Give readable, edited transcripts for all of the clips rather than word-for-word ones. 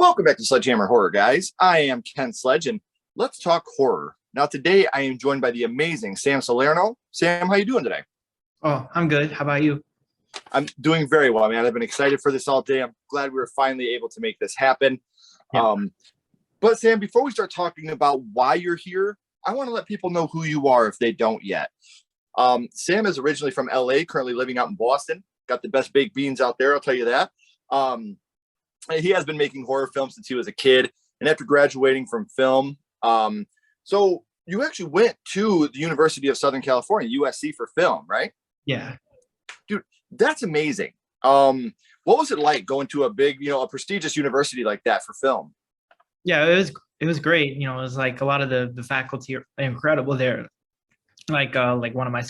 Welcome back to Sledgehammer Horror, guys. I am Ken Sledge, and let's talk horror. Now, today I am joined by the amazing Sam Salerno. Sam, how you doing today? Oh, I'm good. How about you? I'm doing very well, man. I've been excited for this all day. I'm glad we were finally able to make this happen. Yeah. But Sam, before we start talking about why you're here, I want to let people know who you are if they don't yet. Sam is originally from LA, currently living out in Boston. Got the best baked beans out there, I'll tell you that. He has been making horror films since he was a kid, and after graduating from film, so you actually went to the University of Southern California, USC, for film, right? Yeah. Dude, that's amazing. What was it like going to a big, a prestigious university like that for film? Yeah, it was great. It was like a lot of the faculty are incredible there. Like one of my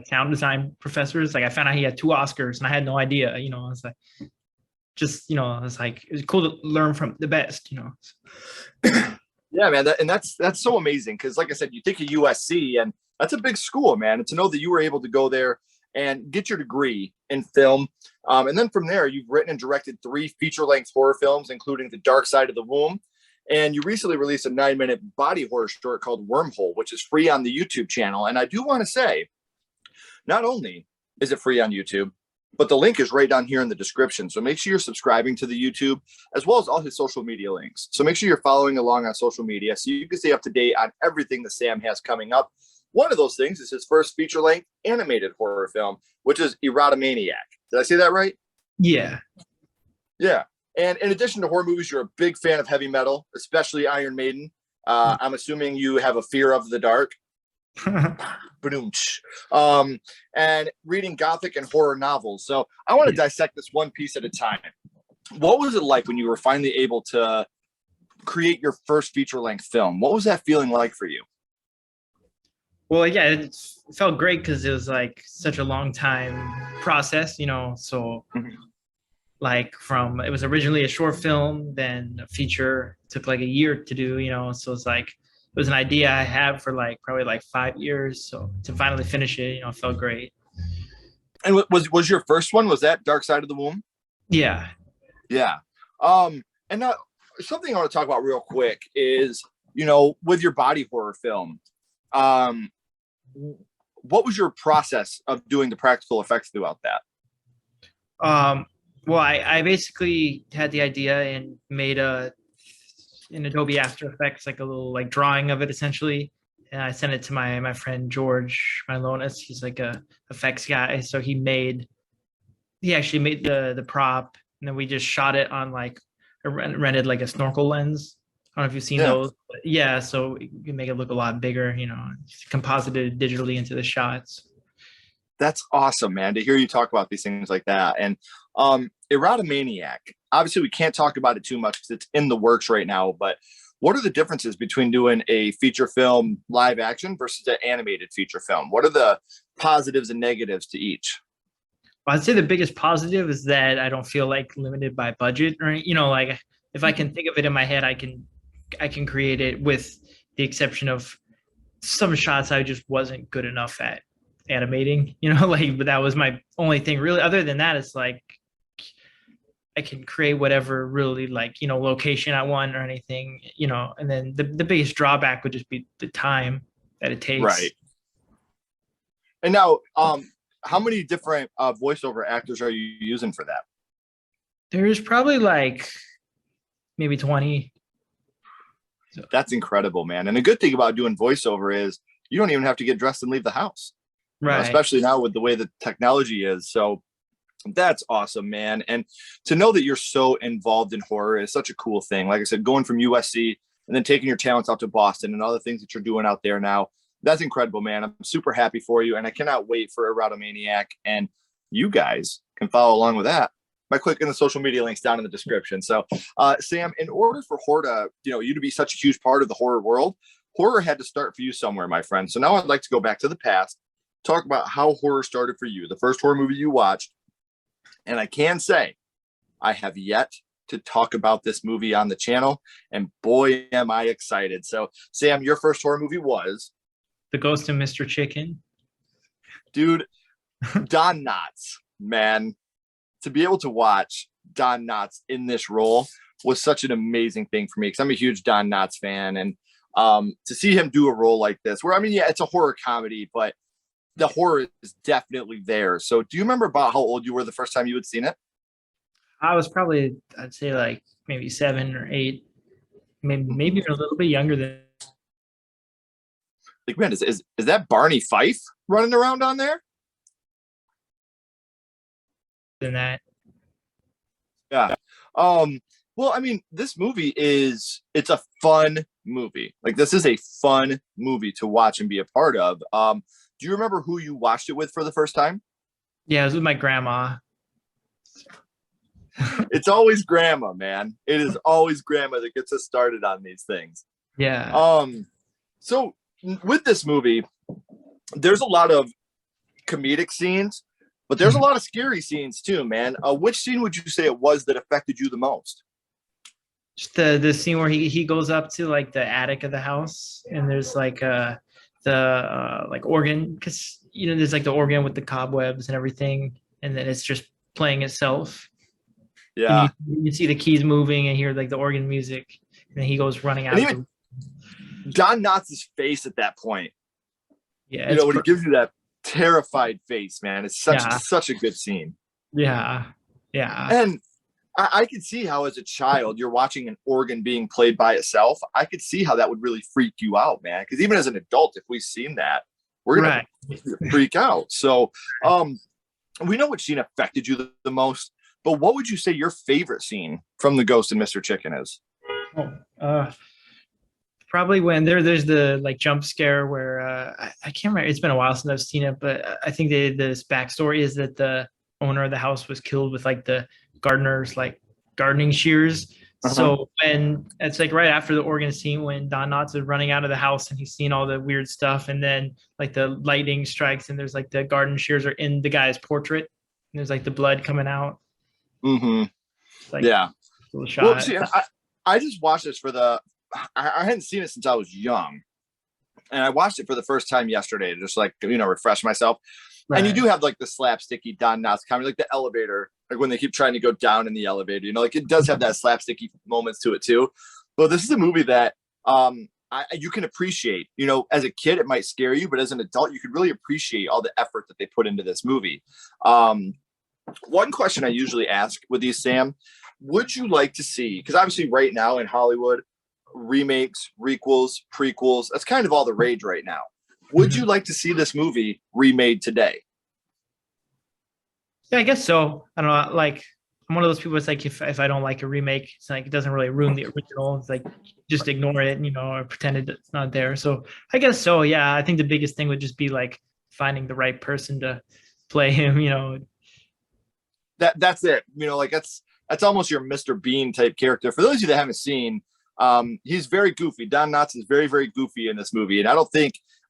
sound design professors, like I found out he had 2 Oscars and I had no idea. I was like, it was cool to learn from the best. Yeah, man, that's so amazing because, like I said, you think of USC, and that's a big school, man. And to know that you were able to go there and get your degree in film, and then from there, you've written and directed 3 feature-length horror films, including The Dark Side of the Womb. And you recently released a 9-minute body horror short called Wormhole, which is free on the YouTube channel. And I do want to say, not only is it free on YouTube, but the link is right down here in the description. So make sure you're subscribing to the YouTube as well as all his social media links. So make sure you're following along on social media so you can stay up to date on everything that Sam has coming up. One of those things is his first feature-length animated horror film, which is Erotomaniac. Did I say that right? Yeah. Yeah. And in addition to horror movies, you're a big fan of heavy metal, especially Iron Maiden. I'm assuming you have a fear of the dark. And reading Gothic and horror novels. So I want to dissect this one piece at a time. What was it like when you were finally able to create your first feature-length film? What was that feeling like for you? Well, yeah, it felt great because it was like such a long time process, so it was originally a short film, then a feature took like a year to do, so it's like it was an idea I had for probably 5 years. So to finally finish it, felt great. And was your first one, was that Dark Side of the Womb? Yeah. Yeah. And now something I want to talk about real quick is, with your body horror film, what was your process of doing the practical effects throughout that? Well, I basically had the idea and made in Adobe After Effects, like a little drawing of it essentially. And I sent it to my friend George Milonis. He's like a effects guy. So he actually made the prop, and then we just shot it on rented like a snorkel lens. I don't know if you've seen those. But yeah, so you can make it look a lot bigger, composited digitally into the shots. That's awesome, man, to hear you talk about these things like that. And Erotomaniac, obviously we can't talk about it too much because it's in the works right now, but what are the differences between doing a feature film live action versus an animated feature film? What are the positives and negatives to each? I'd say the biggest positive is that I don't feel limited by budget, or if I can think of it in my head, I can create it, with the exception of some shots I just wasn't good enough at animating, but that was my only thing really. Other than that, it's I can create whatever really location I want or anything, and then the biggest drawback would just be the time that it takes. Right. And now, how many different voiceover actors are you using for that? There's probably maybe 20. So. That's incredible, man. And the good thing about doing voiceover is you don't even have to get dressed and leave the house. Right. Especially now with the way the technology is. So that's awesome, man. And to know that you're so involved in horror is such a cool thing. Like I said, going from USC and then taking your talents out to Boston and all the things that you're doing out there now, that's incredible, man. I'm super happy for you, and I cannot wait for Erotomaniac. And you guys can follow along with that by clicking the social media links down in the description. So, Sam, in order for horror to, you to be such a huge part of the horror world, horror had to start for you somewhere, my friend. So now I'd like to go back to the past, talk about how horror started for you, the first horror movie you watched. And I can say I have yet to talk about this movie on the channel, and boy, am I excited. So, Sam, your first horror movie was The Ghost of Mr. Chicken. Dude, Don Knotts, man. To be able to watch Don Knotts in this role was such an amazing thing for me because I'm a huge Don Knotts fan, and to see him do a role like this, where I mean, yeah, it's a horror comedy, but the horror is definitely there. So, do you remember about how old you were the first time you had seen it? I was probably, I'd say like maybe 7 or 8, maybe a little bit younger Like, man, is that Barney Fife running around on there? than that. Yeah. Well, I mean, this movie it's a fun movie. Like, this is a fun movie to watch and be a part of. Do you remember who you watched it with for the first time? Yeah, it was with my grandma. It's always grandma, man. It is always grandma that gets us started on these things. Yeah. So with this movie, there's a lot of comedic scenes, but there's a lot of scary scenes too, man. Which scene would you say it was that affected you the most? Just the scene where he goes up to like the attic of the house, and there's like the like organ, because there's like the organ with the cobwebs and everything, and then it's just playing itself, and Yeah. you see the keys moving and hear like the organ music, and then he goes running And out of even the. Don Knotts' face at that point, Yeah, it's when he gives you that terrified face, man, it's yeah, such a good scene. yeah, yeah, And I could see how, as a child, you're watching an organ being played by itself. I could see how that would really freak you out, man. Because even as an adult, if we've seen that, we're gonna right. freak out. So, we know which scene affected you the most. But what would you say your favorite scene from The Ghost and Mr. Chicken is? Oh, probably when there's the like jump scare where I can't remember. It's been a while since I've seen it, but I think this backstory is that the owner of the house was killed with like the gardener's like gardening shears. Uh-huh. So when it's like right after the organ scene when Don Knotts is running out of the house and he's seeing all the weird stuff, and then like the lightning strikes and there's like the garden shears are in the guy's portrait and there's like the blood coming out. Mm-hmm. It's like Yeah. a little Well, shot. see, I just watched this for I hadn't seen it since I was young. And I watched it for the first time yesterday to just like, refresh myself. And you Right. do have like the slapsticky Don Knotts comedy, like the elevator, like when they keep trying to go down in the elevator, like it does have that slapsticky moments to it too. But this is a movie that you can appreciate. As a kid, it might scare you, but as an adult, you could really appreciate all the effort that they put into this movie. One question I usually ask with these, Sam, would you like to see, because obviously right now in Hollywood, remakes, requels, prequels, that's kind of all the rage right now. Would Mhm. you like to see this movie remade today? Yeah, I guess so. I don't know. Like, I'm one of those people. It's like if I don't like a remake, it's like it doesn't really ruin the original. It's like just ignore it, or pretend it's not there. So I guess so. Yeah, I think the biggest thing would just be like finding the right person to play him. That's it. Like that's almost your Mr. Bean type character. For those of you that haven't seen, he's very goofy. Don Knotts is very, very goofy in this movie. And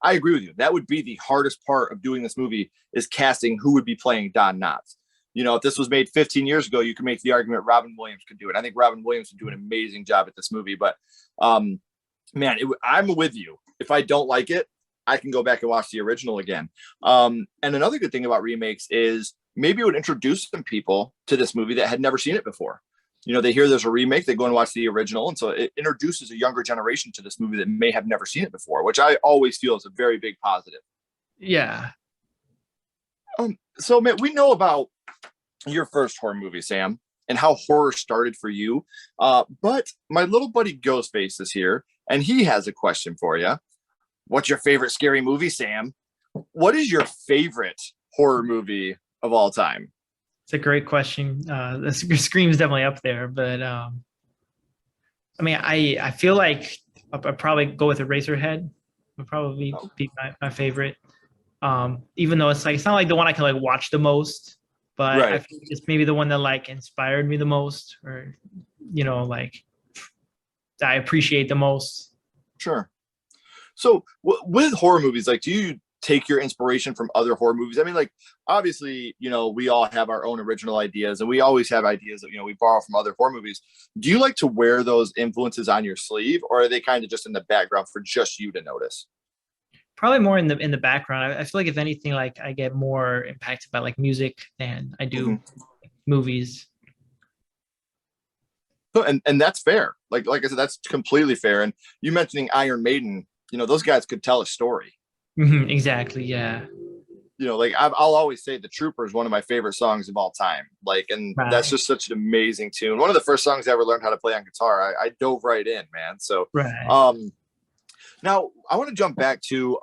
I agree with you. That would be the hardest part of doing this movie is casting who would be playing Don Knotts. If this was made 15 years ago, you could make the argument Robin Williams could do it. I think Robin Williams would do an amazing job at this movie. But man, I'm with you. If I don't like it, I can go back and watch the original again. And another good thing about remakes is maybe it would introduce some people to this movie that had never seen it before. They hear there's a remake, they go and watch the original. And so it introduces a younger generation to this movie that may have never seen it before, which I always feel is a very big positive. Yeah. So, man, we know about your first horror movie, Sam, and how horror started for you. But my little buddy Ghostface is here, and he has a question for you. What's your favorite scary movie, Sam? What is your favorite horror movie of all time? It's a great question. The Scream's definitely up there, but I mean, I feel like I'd probably go with Eraserhead. Would probably be my favorite. Even though it's not like the one I can like watch the most, but I Right. feel like it's maybe the one that like inspired me the most, or like I appreciate the most. Sure. So with horror movies, like, do you take your inspiration from other horror movies? I mean, like, obviously, we all have our own original ideas, and we always have ideas that we borrow from other horror movies. Do you like to wear those influences on your sleeve, or are they kind of just in the background for just you to notice? Probably more in the background. I feel like if anything, like I get more impacted by like music than I Mm-hmm. do movies. No, and that's fair. Like I said, that's completely fair. And you mentioning Iron Maiden, those guys could tell a story. Exactly. Yeah. Like I'll always say The Trooper is one of my favorite songs of all time. Like, and that's Right. just such an amazing tune. One of the first songs I ever learned how to play on guitar. I dove right in, man. So, Right. now I want to jump back to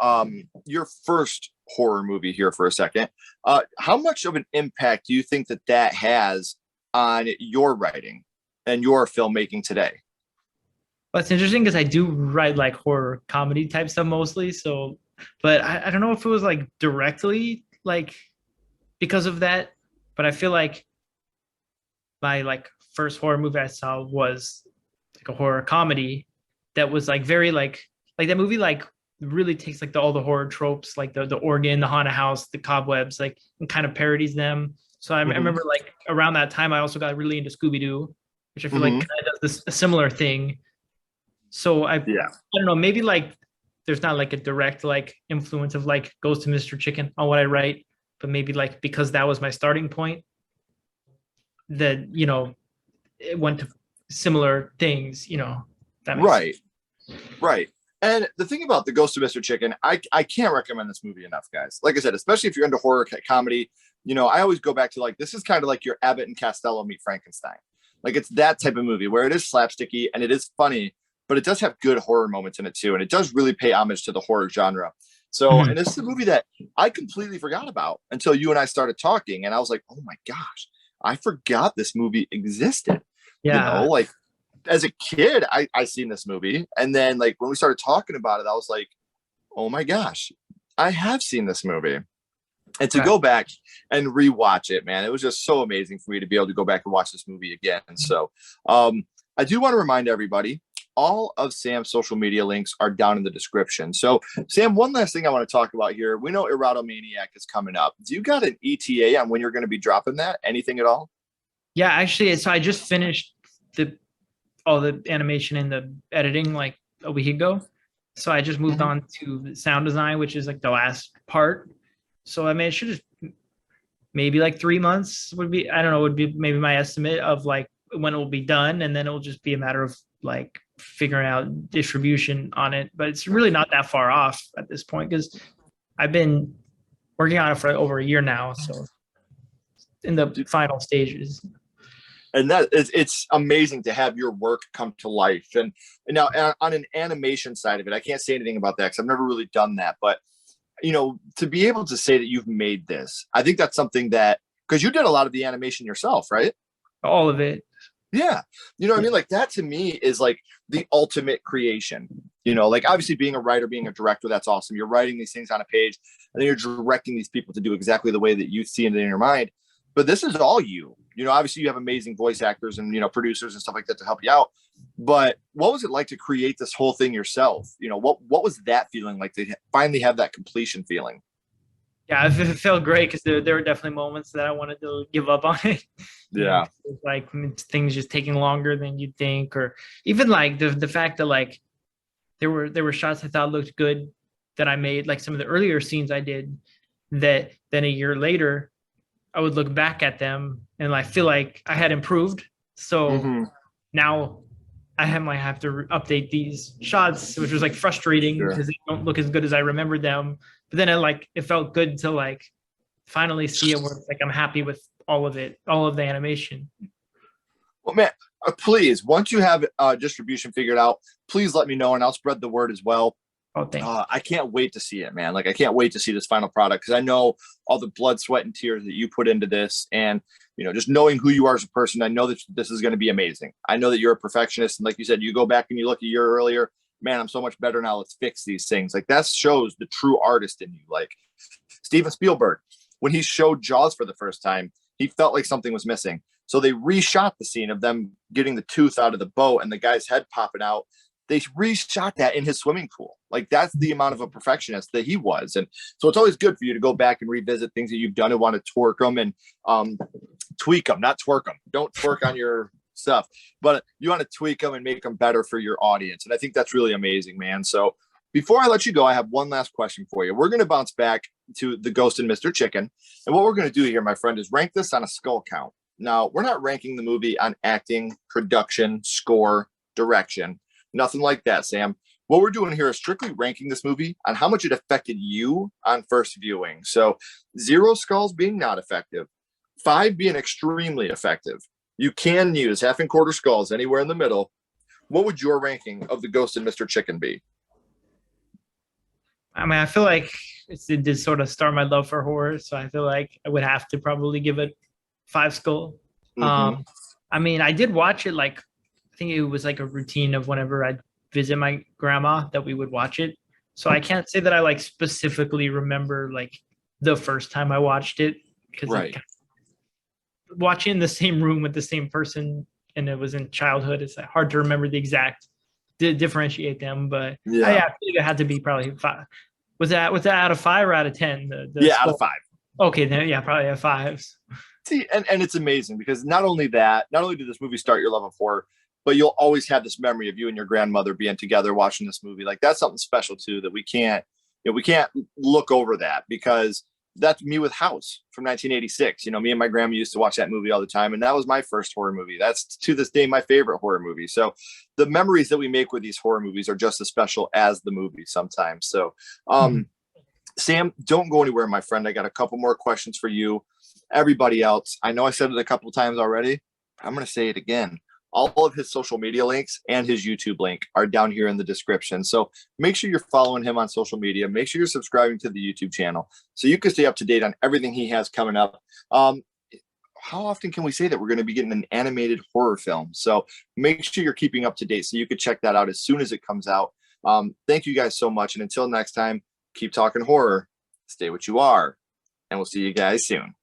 your first horror movie here for a second. How much of an impact do you think that has on your writing and your filmmaking today? Well, it's interesting because I do write like horror comedy type stuff mostly. So, but I don't know if it was like directly like because of that, but I feel like my like first horror movie I saw was like a horror comedy that was like very like that movie like really takes like all the horror tropes like the organ, the haunted house, the cobwebs, like and kind of parodies them. So I Mm-hmm. remember like around that time I also got really into Scooby Doo, which I feel like Mm-hmm. kind of does this a similar thing. So I Yeah. don't know, maybe like there's not like a direct like influence of like Ghost to Mr. Chicken on what I write, but maybe like because that was my starting point, that it went to similar things, that makes sense. Right. Right. And the thing about The Ghost of Mr. Chicken, I can't recommend this movie enough, guys. Like I said, especially if you're into horror comedy, I always go back to like, this is kind of like your Abbott and Costello meet Frankenstein. Like it's that type of movie where it is slapsticky and it is funny, but it does have good horror moments in it too. And it does really pay homage to the horror genre. So, Mhm. and this is a movie that I completely forgot about until you and I started talking. And I was like, oh my gosh, I forgot this movie existed. Yeah. Like as a kid, I seen this movie. And then like when we started talking about it, I was like, oh my gosh, I have seen this movie. And to Right. go back and rewatch it, man, it was just so amazing for me to be able to go back and watch this movie again. So I do want to remind everybody, all of Sam's social media links are down in the description. So Sam, one last thing I want to talk about here. We know Erotomaniac is coming up. Do you got an ETA on when you're going to be dropping that? Anything at all? Yeah, actually, so I just finished the all the animation and the editing like a week ago. So I just moved Mm-hmm. on to the sound design, which is like the last part. So I mean, it should just maybe like 3 months would be, I don't know, would be maybe my estimate of like when it will be done. And then it'll just be a matter of like figuring out distribution on it. But it's really not that far off at this point because I've been working on it for over a year now. So in the final stages. And that is, it's amazing to have your work come to life. And now on an animation side of it, I can't say anything about that because I've never really done that. But to be able to say that you've made this, I think that's something that, because you did a lot of the animation yourself, right? All of it. Yeah. You know what I mean? Like that to me is like the ultimate creation. Like obviously being a writer, being a director, that's awesome. You're writing these things on a page and then you're directing these people to do exactly the way that you see it in your mind. But this is all you. Obviously you have amazing voice actors and, producers and stuff like that to help you out. But what was it like to create this whole thing yourself? What was that feeling like to finally have that completion feeling? Yeah, it felt great because there were definitely moments that I wanted to give up on it. Yeah. Like things just taking longer than you'd think, or even like the fact that like there were shots I thought looked good that I made, like some of the earlier scenes I did, that then a year later I would look back at them and I feel like I had improved. So Mm-hmm. now might have to update these shots, which was like frustrating Sure. because they don't look as good as I remembered them. But then it felt good to like finally see it where it's like I'm happy with all of it, all of the animation. Well, man, please, once you have distribution figured out, please let me know and I'll spread the word as well. Oh, thanks. I can't wait to see it, man. Like I can't wait to see this final product because I know all the blood, sweat, and tears that you put into this, and just knowing who you are as a person, I know that this is going to be amazing. I know that you're a perfectionist, and like you said, you go back and you look a year earlier. Man, I'm so much better now. Let's fix these things. Like that shows the true artist in you. Like Steven Spielberg, when he showed Jaws for the first time, he felt like something was missing. So they reshot the scene of them getting the tooth out of the boat and the guy's head popping out. They reshot that in his swimming pool. Like that's the amount of a perfectionist that he was. And so it's always good for you to go back and revisit things that you've done and want to twerk them and tweak them, not twerk them. Don't twerk on your stuff, but you want to tweak them and make them better for your audience. And I think that's really amazing, man. So before I let you go, I have one last question for you. We're going to bounce back to The Ghost and Mr. Chicken. And what we're going to do here, my friend, is rank this on a skull count. Now, we're not ranking the movie on acting, production, score, direction, nothing like that, Sam. What we're doing here is strictly ranking this movie on how much it affected you on first viewing. So 0 skulls being not effective, 5 being extremely effective. You can use half and quarter skulls anywhere in the middle. What would your ranking of The Ghost and Mr. Chicken be? I mean, I feel like it did sort of start my love for horror, so I feel like I would have to probably give it 5 skull. Mm-hmm. I mean, I did watch it like I think it was like a routine of whenever I'd visit my grandma that we would watch it. So I can't say that I like specifically remember like the first time I watched it because Right. watching in the same room with the same person and it was in childhood, it's hard to remember the exact differentiate them. But Yeah. I think it had to be probably 5. Was that out of 5 or out of 10? Yeah, out of 5. Okay, then yeah, probably a 5s. See, and it's amazing because not only did this movie start your love of horror, but you'll always have this memory of you and your grandmother being together watching this movie. Like that's something special too that we can't look over that because that's me with House from 1986. Me and my grandma used to watch that movie all the time, and that was my first horror movie. That's to this day my favorite horror movie. So the memories that we make with these horror movies are just as special as the movie sometimes. So, Sam, don't go anywhere, my friend. I got a couple more questions for you. Everybody else, I know I said it a couple of times already. I'm going to say it again. All of his social media links and his YouTube link are down here in the description. So make sure you're following him on social media. Make sure you're subscribing to the YouTube channel so you can stay up to date on everything he has coming up. How often can we say that we're going to be getting an animated horror film? So make sure you're keeping up to date so you can check that out as soon as it comes out. Thank you guys so much. And until next time, keep talking horror, stay what you are, and we'll see you guys soon.